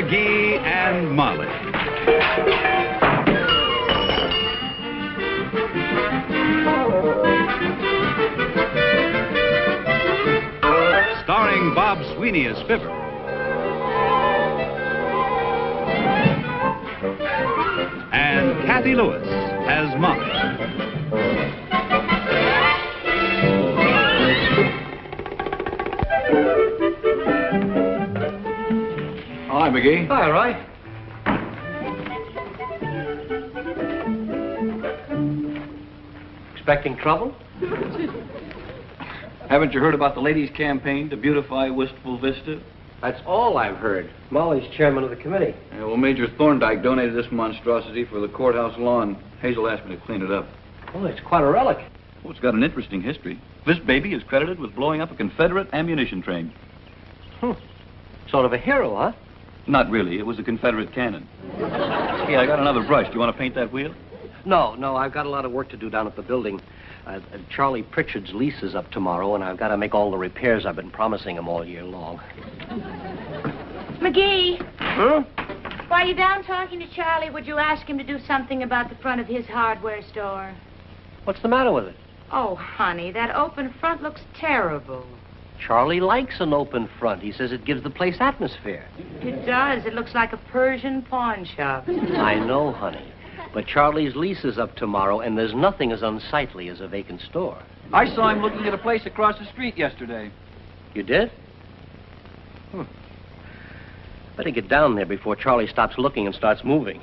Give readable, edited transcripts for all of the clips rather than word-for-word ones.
McGee and Molly. Starring Bob Sweeney as Fibber. And Kathy Lewis as Molly. Hi, McGee. Hi, Roy. Expecting trouble? Haven't you heard about the ladies' campaign to beautify Wistful Vista? That's all I've heard. Molly's chairman of the committee. Yeah, well, Major Thorndike donated this monstrosity for the courthouse lawn. Hazel asked me to clean it up. Oh, it's quite a relic. Well, it's got an interesting history. This baby is credited with blowing up a Confederate ammunition train. Sort of a hero, huh? Not really. It was a Confederate cannon. Hey, I got another brush. Do you want to paint that wheel? No, I've got a lot of work to do down at the building. Charlie Pritchard's lease is up tomorrow, and I've got to make all the repairs I've been promising him all year long. McGee. Huh? While you're down talking to Charlie, would you ask him to do something about the front of his hardware store? What's the matter with it? Oh, honey, that open front looks terrible. Charlie likes an open front. He says it gives the place atmosphere. It does. It looks like a Persian pawn shop. I know, honey. But Charlie's lease is up tomorrow, and there's nothing as unsightly as a vacant store. I saw him looking at a place across the street yesterday. You did? Better get down there before Charlie stops looking and starts moving.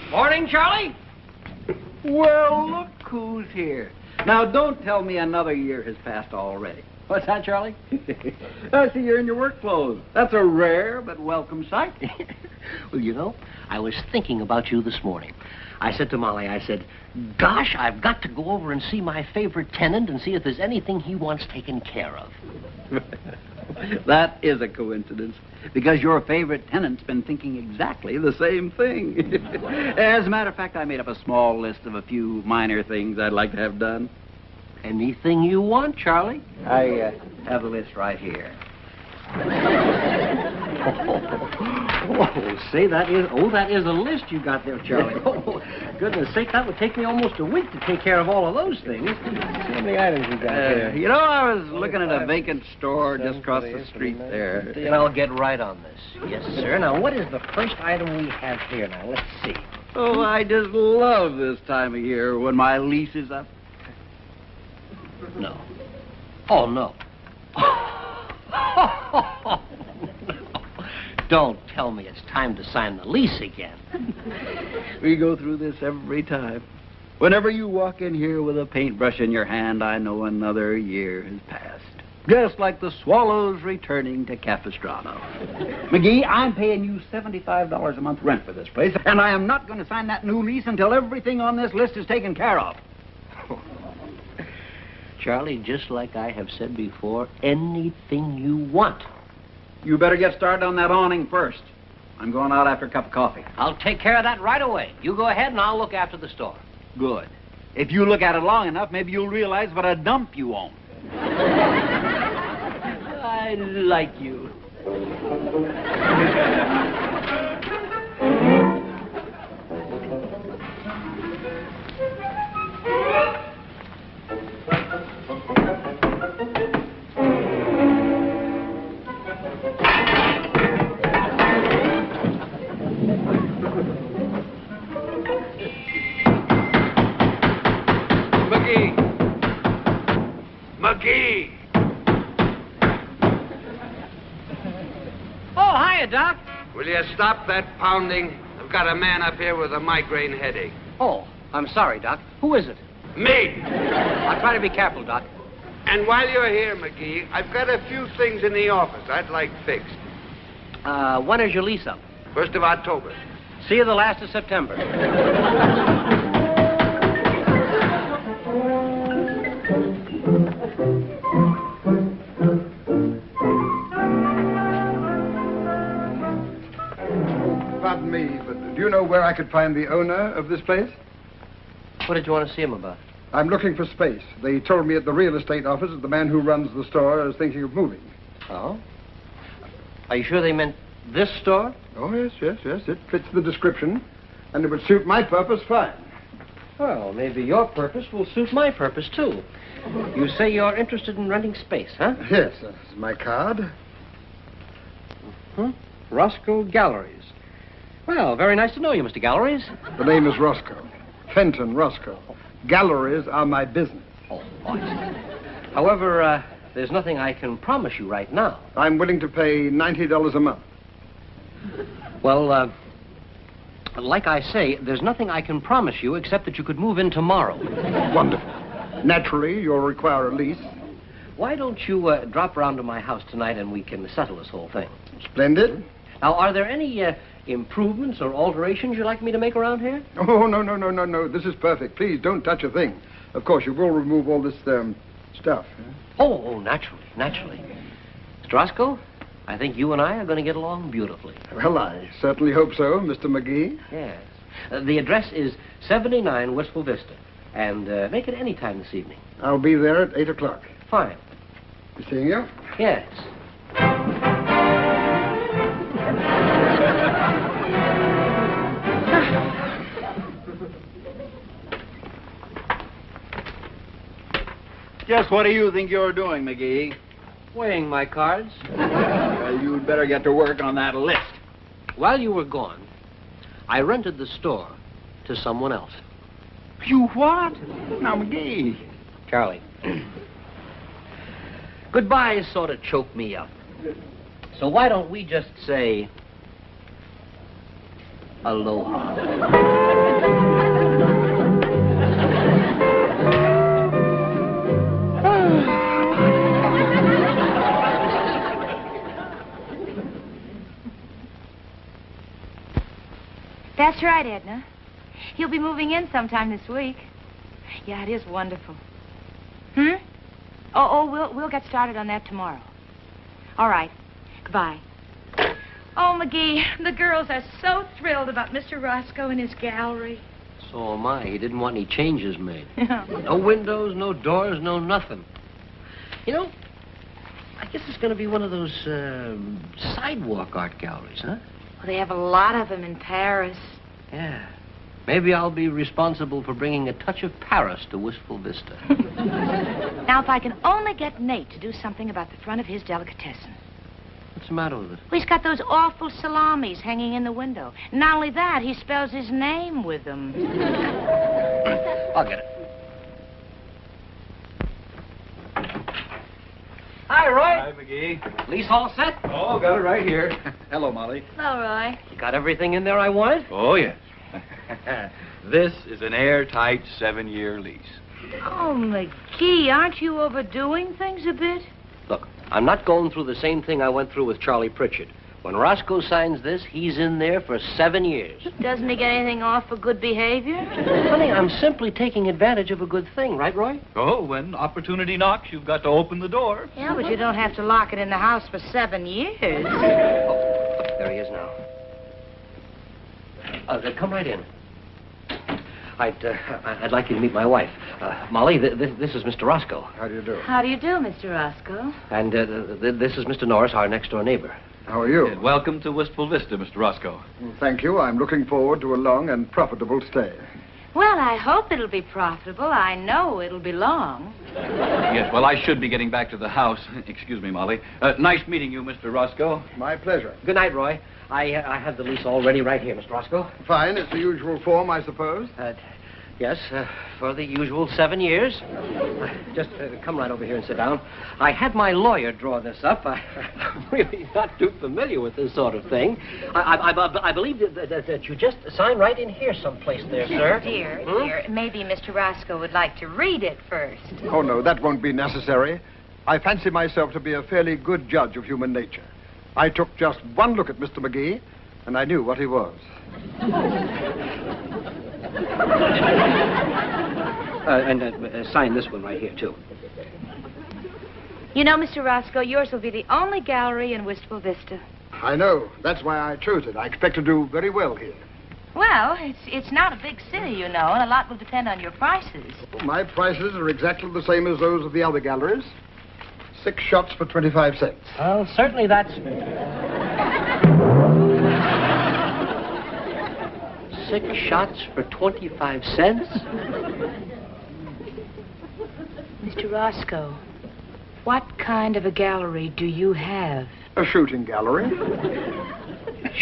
Morning, Charlie. Well, look who's here. Now, don't tell me another year has passed already. What's that, Charlie? I see you're in your work clothes. That's a rare but welcome sight. Well, you know, I was thinking about you this morning. I said to Molly, I said, gosh, I've got to go over and see my favorite tenant and see if there's anything he wants taken care of. That is a coincidence, because your favorite tenant's been thinking exactly the same thing. As a matter of fact, I made up a small list of a few minor things I'd like to have done. Anything you want, Charlie. I have the list right here. Say, that is a list you got there, Charlie. Oh, goodness sake, that would take me almost a week to take care of all of those things. See how many items you got here. You know, I was looking at a vacant store just across the street there. And I'll get right on this. Yes, sir. Now, what is the first item we have here? Now, let's see. Oh, I just love this time of year when my lease is up. No. Oh, no. Don't tell me it's time to sign the lease again. We go through this every time. Whenever you walk in here with a paintbrush in your hand, I know another year has passed. Just like the swallows returning to Capistrano. McGee, I'm paying you $75 a month rent for this place, and I am not going to sign that new lease until everything on this list is taken care of. Charlie, just like I have said before, anything you want. You better get started on that awning first. I'm going out after a cup of coffee. I'll take care of that right away. You go ahead and I'll look after the store. Good. If you look at it long enough, maybe you'll realize what a dump you own. I like you. McGee! Oh, hiya, Doc. Will you stop that pounding? I've got a man up here with a migraine headache. Oh, I'm sorry, Doc. Who is it? Me! I'll try to be careful, Doc. And while you're here, McGee, I've got a few things in the office I'd like fixed. When is your lease up? 1st of October. See you the last of September. Pardon me, but do you know where I could find the owner of this place? What did you want to see him about? I'm looking for space. They told me at the real estate office that the man who runs the store is thinking of moving. Oh? Are you sure they meant this store? Oh, yes. It fits the description. And it would suit my purpose fine. Well, maybe your purpose will suit my purpose, too. You say you're interested in renting space, huh? Yes, that's my card. Roscoe Galleries. Well, very nice to know you, Mr. Galleries. The name is Roscoe. Fenton Roscoe. Galleries are my business. Oh, I see. However, there's nothing I can promise you right now. I'm willing to pay $90 a month. Well, like I say, there's nothing I can promise you except that you could move in tomorrow. Wonderful. Naturally, you'll require a lease. Why don't you drop around to my house tonight and we can settle this whole thing? Splendid. Now, are there any improvements or alterations you'd like me to make around here? Oh, no. This is perfect. Please, don't touch a thing. Of course, you will remove all this, stuff. Oh, naturally. Mr. Roscoe, I think you and I are going to get along beautifully. Well, I certainly hope so, Mr. McGee. Yes. The address is 79 Wistful Vista. And make it any time this evening. I'll be there at 8 o'clock. Fine. Be seeing you? Yes. Just what do you think you're doing, McGee? Weighing my cards. Well, you'd better get to work on that list. While you were gone, I rented the store to someone else. You what? Now, McGee. Charlie. Goodbyes sort of choke me up. So why don't we just say aloha? That's right, Edna. He'll be moving in sometime this week. Yeah, it is wonderful. We'll get started on that tomorrow. All right. Goodbye. Oh, McGee, the girls are so thrilled about Mr. Roscoe and his gallery. So am I. He didn't want any changes made. No windows, no doors, no nothing. You know, I guess it's going to be one of those sidewalk art galleries, huh? Well, they have a lot of them in Paris. Yeah. Maybe I'll be responsible for bringing a touch of Paris to Wistful Vista. Now, if I can only get Nate to do something about the front of his delicatessen. What's the matter with it? Well, he's got those awful salamis hanging in the window. Not only that, he spells his name with them. I'll get it. Hi, Roy. Hi, McGee. Lease all set? Oh, got it right here. Hello, Molly. Hello, Roy. You got everything in there I wanted? Oh, yes. This is an airtight 7-year lease. Oh, McGee, aren't you overdoing things a bit? Look, I'm not going through the same thing I went through with Charlie Pritchard. When Roscoe signs this, he's in there for 7 years. Doesn't he get anything off for good behavior? Honey, I'm simply taking advantage of a good thing, right, Roy? Oh, when opportunity knocks, you've got to open the door. Yeah, but you don't have to lock it in the house for 7 years. Oh, there he is now. Come right in. I'd like you to meet my wife. Molly, this is Mr. Roscoe. How do you do? How do you do, Mr. Roscoe? And this is Mr. Norris, our next-door neighbor. How are you? Welcome to Wistful Vista, Mr. Roscoe. Well, thank you. I'm looking forward to a long and profitable stay. Well, I hope it'll be profitable. I know it'll be long. Yes, well, I should be getting back to the house. Excuse me, Molly. Nice meeting you, Mr. Roscoe. My pleasure. Good night, Roy. I have the lease all ready right here, Mr. Roscoe. Fine. It's the usual form, I suppose. Yes, for the usual 7 years. Just come right over here and sit down. I had my lawyer draw this up. I'm really not too familiar with this sort of thing. I believe that you just sign right in here someplace there, sir. Dear, maybe Mr. Roscoe would like to read it first. Oh, no, that won't be necessary. I fancy myself to be a fairly good judge of human nature. I took just one look at Mr. McGee, and I knew what he was. Sign this one right here, too. You know, Mr. Roscoe, yours will be the only gallery in Wistful Vista. I know. That's why I chose it. I expect to do very well here. Well, it's not a big city, you know, and a lot will depend on your prices. My prices are exactly the same as those of the other galleries. 6 shots for 25 cents. Well, certainly that's... 6 shots for 25 cents? Mr. Roscoe, what kind of a gallery do you have? A shooting gallery.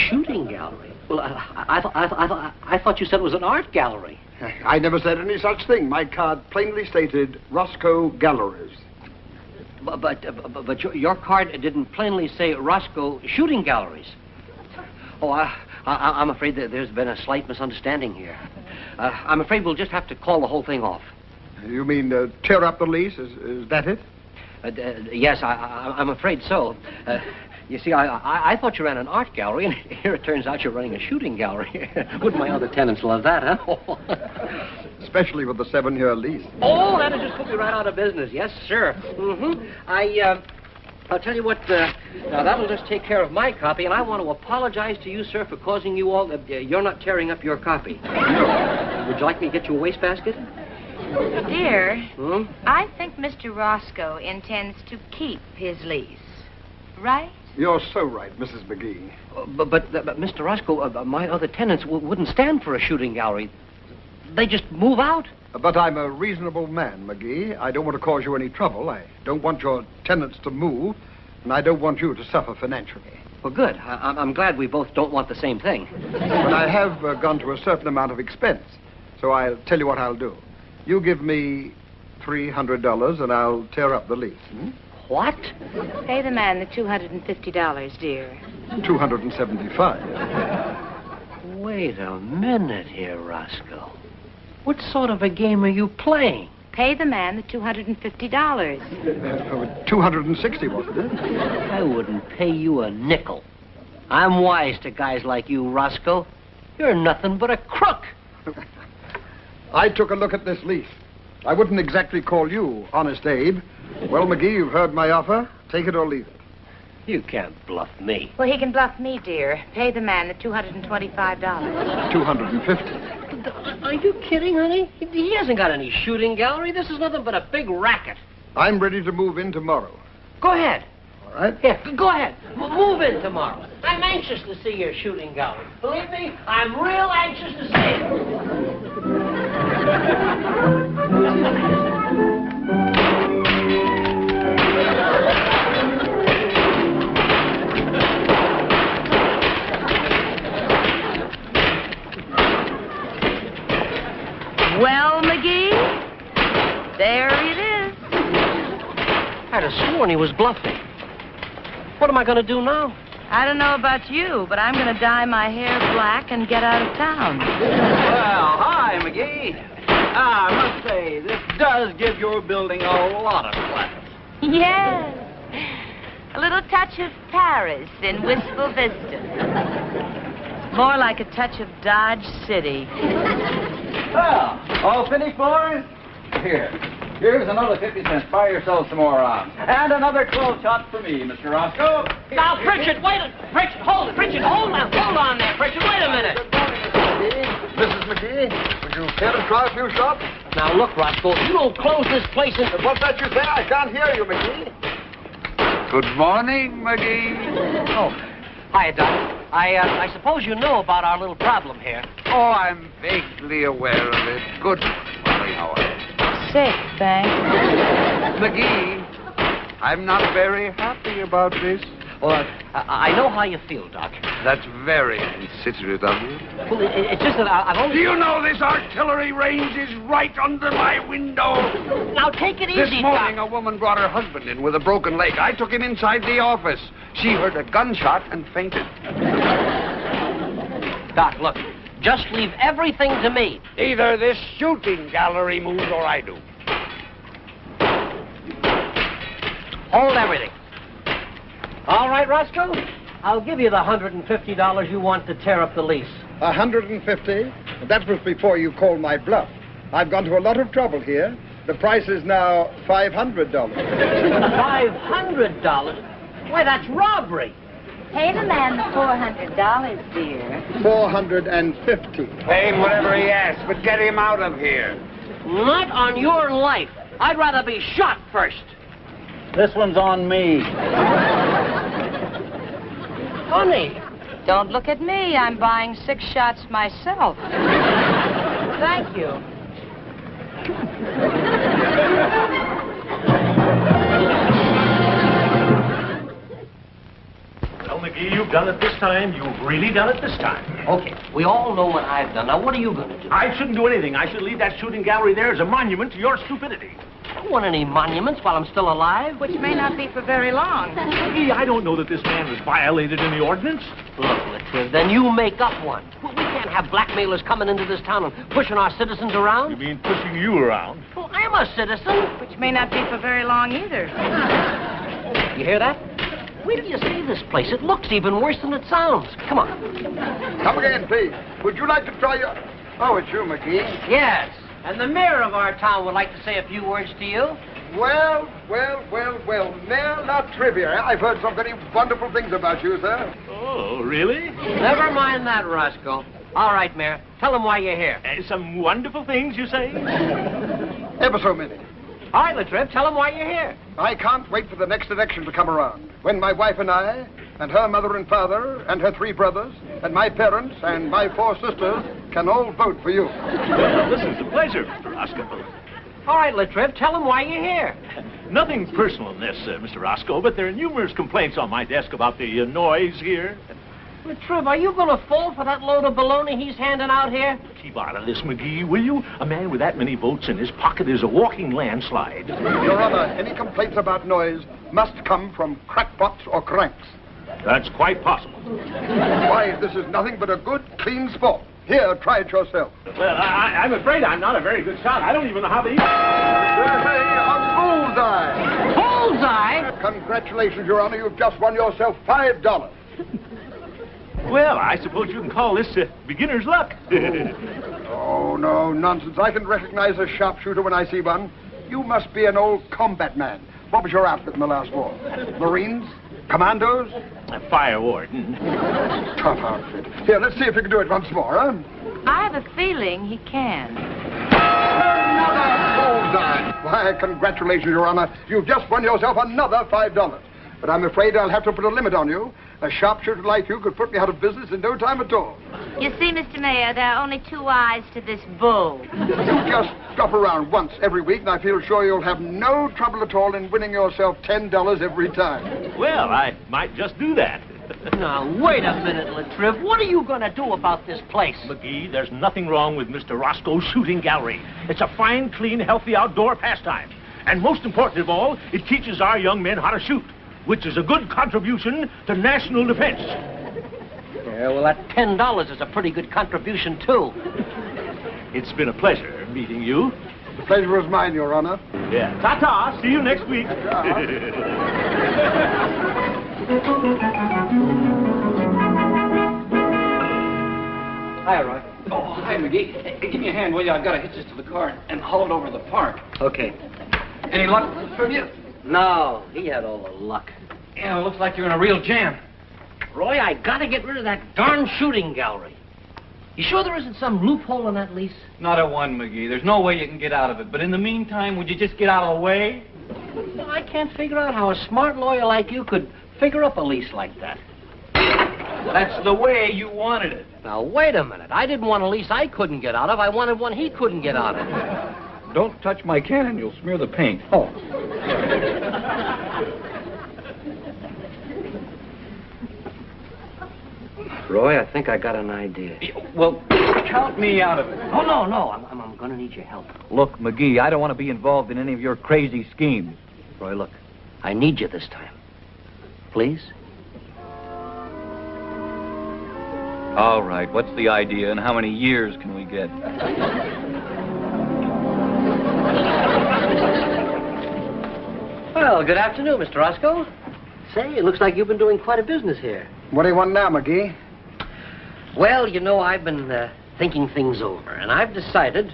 Shooting gallery? Well, I thought you said it was an art gallery. I never said any such thing. My card plainly stated Roscoe Galleries. But your card didn't plainly say Roscoe Shooting Galleries. Oh, I'm afraid that there's been a slight misunderstanding here. I'm afraid we'll just have to call the whole thing off. You mean tear up the lease? Is that it? Yes, I'm afraid so. You see, I thought you ran an art gallery, and here it turns out you're running a shooting gallery. Wouldn't my other tenants love that, huh? Especially with the 7-year lease. Oh, that'll just put me right out of business. Yes, sir. Mm-hmm. I'll tell you what, now that'll just take care of my copy, and I want to apologize to you, sir, for causing you all... you're not tearing up your copy. Would you like me to get you a wastebasket? Dear, I think Mr. Roscoe intends to keep his lease, right? You're so right, Mrs. McGee. But Mr. Roscoe, my other tenants wouldn't stand for a shooting gallery. They just move out. But I'm a reasonable man, McGee. I don't want to cause you any trouble. I don't want your tenants to move, and I don't want you to suffer financially. Well, good. I'm glad we both don't want the same thing. But I have gone to a certain amount of expense, so I'll tell you what I'll do. You give me $300, and I'll tear up the lease. What? Pay the man the $250, dear. $275. Wait a minute here, Roscoe. What sort of a game are you playing? Pay the man the $250. $260, wasn't it? I wouldn't pay you a nickel. I'm wise to guys like you, Roscoe. You're nothing but a crook. I took a look at this lease. I wouldn't exactly call you Honest Abe. Well, McGee, you've heard my offer. Take it or leave it. You can't bluff me. Well, he can bluff me, dear. Pay the man the $225. $250. Are you kidding, honey? He hasn't got any shooting gallery. This is nothing but a big racket. I'm ready to move in tomorrow. Go ahead. All right? Yeah, go ahead. Move in tomorrow. I'm anxious to see your shooting gallery. Believe me, I'm real anxious to see it. Well, McGee, there it is. I'd have sworn he was bluffing. What am I going to do now? I don't know about you, but I'm going to dye my hair black and get out of town. Well, hi, McGee. I must say, this does give your building a lot of class. Yes. A little touch of Paris in Wistful Vista. More like a touch of Dodge City. Well, all finished, boys? Here's another 50 cents. Buy yourselves some more on. And another 12 shots for me, Mr. Roscoe. Now, Pritchard, wait a... Pritchard, hold it. Pritchard, hold on there, Pritchard. Wait a minute. Mrs. McGee, would you care to try a few shots? Now, look, Roscoe, if you don't close this place in... What's that you say? I can't hear you, McGee. Good morning, McGee. Oh, hi, Doc. I suppose you know about our little problem here. Oh, I'm vaguely aware of it. Good morning, Molly. How are you? Sick, thanks. McGee, I'm not very happy about this. Well, I know how you feel, Doc. That's very considerate of you. Well, it's just that I've only... Do you know this artillery range is right under my window? Now, take it This easy, morning, Doc. a woman brought her husband in with a broken leg. I took him inside the office. She heard a gunshot and fainted. Doc, look, just leave everything to me. Either this shooting gallery moves or I do. Hold everything. All right, Roscoe? I'll give you the $150 you want to tear up the lease. $150? That was before you called my bluff. I've gone to a lot of trouble here. The price is now $500. $500? Why, that's robbery. Pay the man the $400, dear. 450. Pay him whatever he asks, but get him out of here. Not on your life. I'd rather be shot first. This one's on me. Honey. Don't look at me. I'm buying 6 shots myself. Thank you. Well, McGee, you've done it this time. You've really done it this time. Okay, we all know what I've done. Now, what are you going to do? I shouldn't do anything. I should leave that shooting gallery there as a monument to your stupidity. I don't want any monuments while I'm still alive. Which may not be for very long. McGee, I don't know that this man has violated any ordinance. Look, Latriv, then you make up one. Well, we can't have blackmailers coming into this town and pushing our citizens around. You mean pushing you around? Well, I'm a citizen. Which may not be for very long either. You hear that? Wait till you see this place. It looks even worse than it sounds. Come on. Come again, please. Would you like to try your... Oh, it's you, McGee. Yes, and the mayor of our town would like to say a few words to you. Well, Mayor La Trivia. I've heard some very wonderful things about you, sir. Oh, really? Never mind that, Roscoe. All right, Mayor. Tell them why you're here. Some wonderful things, you say? Ever so many. All right, Latriv, tell them why you're here. I can't wait for the next election to come around, when my wife and I, and her mother and father, and her 3 brothers, and my parents, and my 4 sisters can all vote for you. Well, this is a pleasure, Mr. Roscoe. All right, Latriv, tell them why you're here. Nothing personal in this, Mr. Roscoe, but there are numerous complaints on my desk about the noise here. Latriv, are you going to fall for that load of baloney he's handing out here? Keep out of this, McGee, will you? A man with that many votes in his pocket is a walking landslide. Your Honor, any complaints about noise must come from crackpots or cranks. That's quite possible. Why, this is nothing but a good, clean sport. Here, try it yourself. Well, I'm afraid I'm not a very good shot. I don't even know how to use it. A bullseye! Bullseye? Congratulations, Your Honor. You've just won yourself $5. Well, I suppose you can call this beginner's luck. Oh, no, nonsense. I can recognize a sharpshooter when I see one. You must be an old combat man. What was your outfit in the last war? Marines? Commandos? A fire warden. Tough outfit. Here, let's see if you can do it once more, huh? I have a feeling he can. Another bullseye. Why, congratulations, Your Honor. You've just won yourself another $5. But I'm afraid I'll have to put a limit on you. A sharpshooter like you could put me out of business in no time at all. You see, Mr. Mayor, there are only 2 eyes to this bull. You just drop around once every week, and I feel sure you'll have no trouble at all in winning yourself $10 every time. Well, I might just do that. Now, wait a minute, Latriv. What are you going to do about this place? McGee, there's nothing wrong with Mr. Roscoe's shooting gallery. It's a fine, clean, healthy outdoor pastime. And most important of all, it teaches our young men how to shoot, which is a good contribution to national defense. Yeah, well, that $10 is a pretty good contribution, too. It's been a pleasure meeting you. The pleasure was mine, Your Honor. Yeah. Ta-ta. See you next week. Hi, Roy. Oh, hi, McGee. Hey, give me a hand, will you? I've got to hitch this to the car and haul it over to the park. Okay. Any luck from you? No, he had all the luck. Yeah, it looks like you're in a real jam. Roy, I gotta get rid of that darn shooting gallery. You sure there isn't some loophole in that lease? Not a one, McGee. There's no way you can get out of it. But in the meantime, would you just get out of the way? Well, I can't figure out how a smart lawyer like you could figure up a lease like that. That's the way you wanted it. Now, wait a minute. I didn't want a lease I couldn't get out of. I wanted one he couldn't get out of. Don't touch my cannon. You'll smear the paint. Oh. Roy, I think I got an idea. Well, count me out of it. Oh, no. I'm going to need your help. Look, McGee, I don't want to be involved in any of your crazy schemes. Roy, look. I need you this time. Please? All right, what's the idea and how many years can we get? Well, good afternoon, Mr. Roscoe. Say, it looks like you've been doing quite a business here. What do you want now, McGee? Well, you know, I've been thinking things over, and I've decided,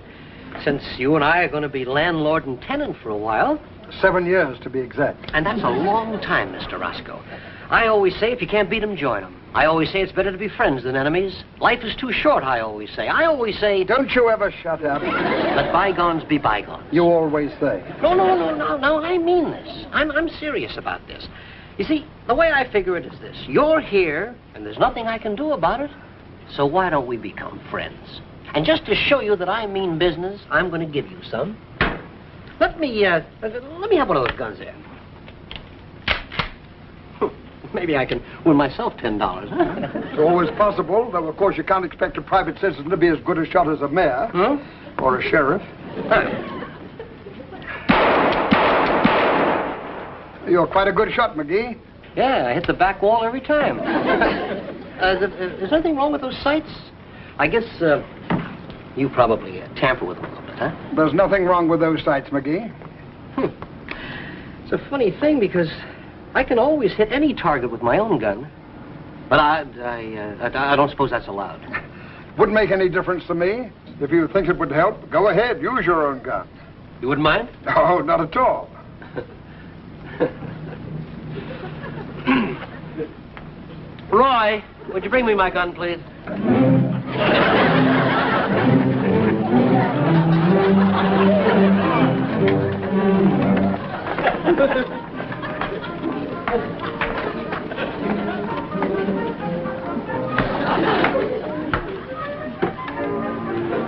since you and I are going to be landlord and tenant for a while... 7 years, to be exact. And that's a long time, Mr. Roscoe. I always say if you can't beat 'em, join 'em. I always say it's better to be friends than enemies. Life is too short, I always say. I always say... Don't you ever shut up. Let bygones be bygones. You always say. No, I mean this. I'm serious about this. You see, the way I figure it is this. You're here, and there's nothing I can do about it. So why don't we become friends? And just to show you that I mean business, I'm going to give you some. Let me have one of those guns there. Maybe I can win myself $10, huh? It's always possible, though of course you can't expect a private citizen to be as good a shot as a mayor. Huh? Or a sheriff. You're quite a good shot, McGee. Yeah, I hit the back wall every time. Is there anything wrong with those sights? I guess you probably tamper with them a little bit, huh? There's nothing wrong with those sights, McGee. It's a funny thing because I can always hit any target with my own gun. But I don't suppose that's allowed. Wouldn't make any difference to me. If you think it would help, go ahead, use your own gun. You wouldn't mind? No, not at all. Roy, would you bring me my gun, please?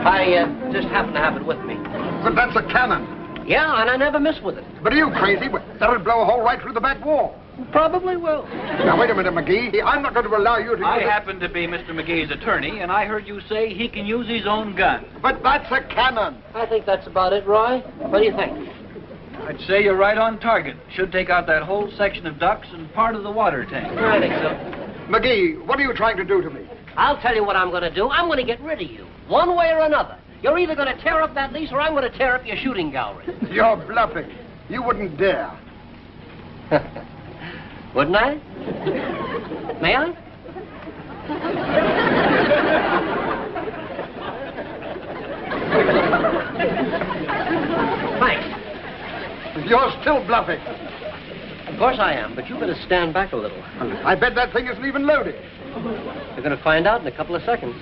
I just happen to have it with me. But that's a cannon. Yeah, and I never miss with it. But are you crazy? That'll blow a hole right through the back wall. Probably will. Now, wait a minute, McGee. I'm not going to allow you to... I happen to be Mr. McGee's attorney, and I heard you say he can use his own gun. But that's a cannon. I think that's about it, Roy. What do you think? I'd say you're right on target. Should take out that whole section of ducts and part of the water tank. I think so. McGee, what are you trying to do to me? I'll tell you what I'm going to do. I'm going to get rid of you, one way or another. You're either going to tear up that lease or I'm going to tear up your shooting gallery. You're bluffing. You wouldn't dare. Wouldn't I? May I? Thanks. You're still bluffing. Of course I am, but you better stand back a little. I bet that thing isn't even loaded. You're going to find out in a couple of seconds.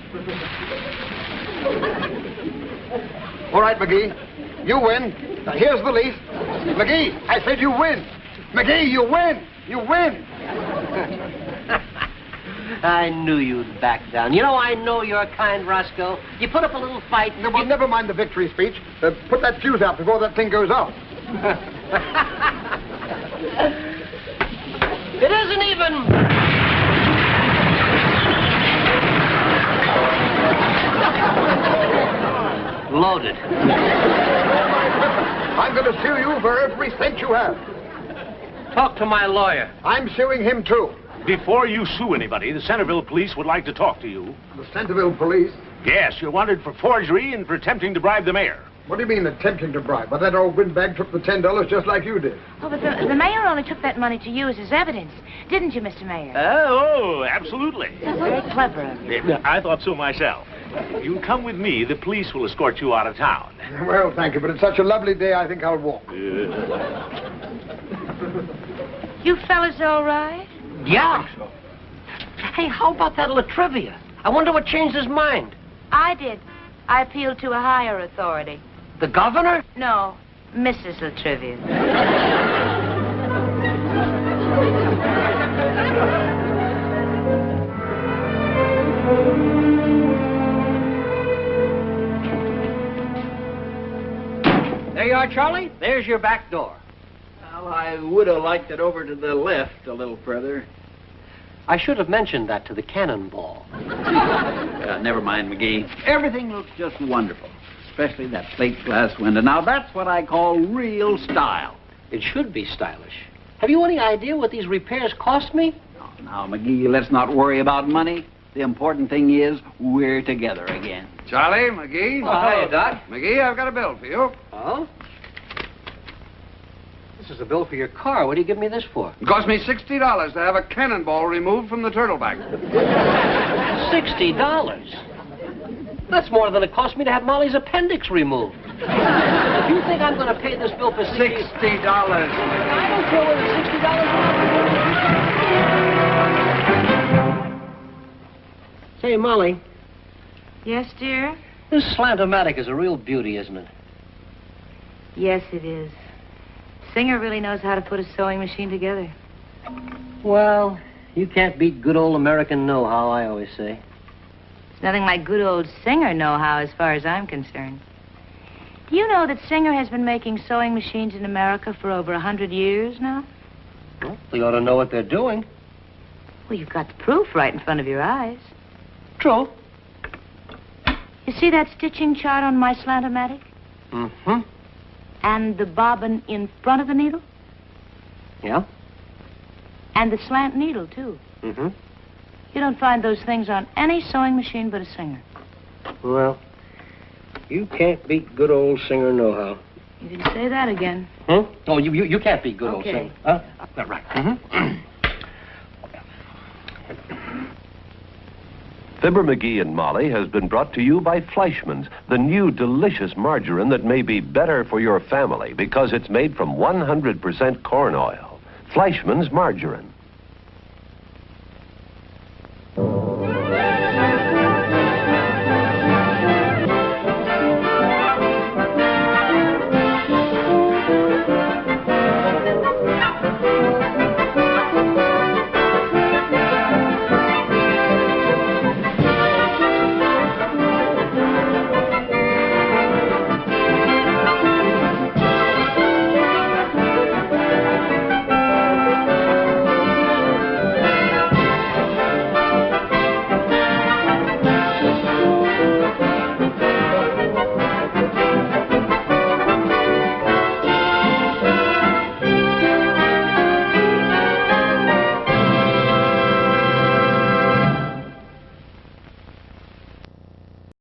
All right, McGee. You win. Now, here's the lease. McGee, I said you win. McGee, you win. You win. I knew you'd back down. You know, I know you're kind, Roscoe. You put up a little fight. No, well, never mind the victory speech. Put that fuse out before that thing goes off. It isn't even... loaded. I'm going to sue you for every cent you have. Talk to my lawyer. I'm suing him, too. Before you sue anybody, the Centerville police would like to talk to you. The Centerville police? Yes, you're wanted for forgery and for attempting to bribe the mayor. What do you mean, attempting to bribe? But that old windbag took the $10 just like you did. Oh, but the mayor only took that money to use as evidence. Didn't you, Mr. Mayor? Oh, absolutely. That's very clever of you. I thought so myself. You come with me, the police will escort you out of town. Well, thank you, but it's such a lovely day, I think I'll walk. You fellas all right? Yeah. Hey, how about that little trivia? I wonder what changed his mind. I did. I appealed to a higher authority. The governor? No, Mrs. Latrivia. There you are, Charlie. There's your back door. Well, I would have liked it over to the left a little further. I should have mentioned that to the cannonball. Never mind, McGee. Everything looks just wonderful, especially that plate glass window. Now, that's what I call real style. It should be stylish. Have you any idea what these repairs cost me? Oh, now, McGee, let's not worry about money. The important thing is we're together again. Charlie, McGee. Oh, hiya, Doc. McGee, I've got a bill for you. Oh? This is a bill for your car. What do you give me this for? It cost me $60 to have a cannonball removed from the turtleback. $60? That's more than it cost me to have Molly's appendix removed. If you think I'm going to pay this bill for $60... $60. I don't care whether it's $60 or not. Say, Molly, Yes, dear? this slant-o-matic is a real beauty, isn't it? Yes, it is. Singer really knows how to put a sewing machine together. Well, you can't beat good old American know-how, I always say. It's nothing like good old Singer know-how as far as I'm concerned. Do you know that Singer has been making sewing machines in America for over 100 years now? Well, they ought to know what they're doing. Well, you've got the proof right in front of your eyes. True. You see that stitching chart on my slant-o-matic? Mm-hmm. And the bobbin in front of the needle? Yeah? And the slant needle, too. Mm-hmm. You don't find those things on any sewing machine but a Singer. Well, you can't beat good old Singer know-how. You can say that again. Hmm? Oh, you can't beat good old Okay. Singer. Right. Mm-hmm. Fibber McGee and Molly has been brought to you by Fleischmann's, the new delicious margarine that may be better for your family because it's made from 100% corn oil. Fleischmann's margarine.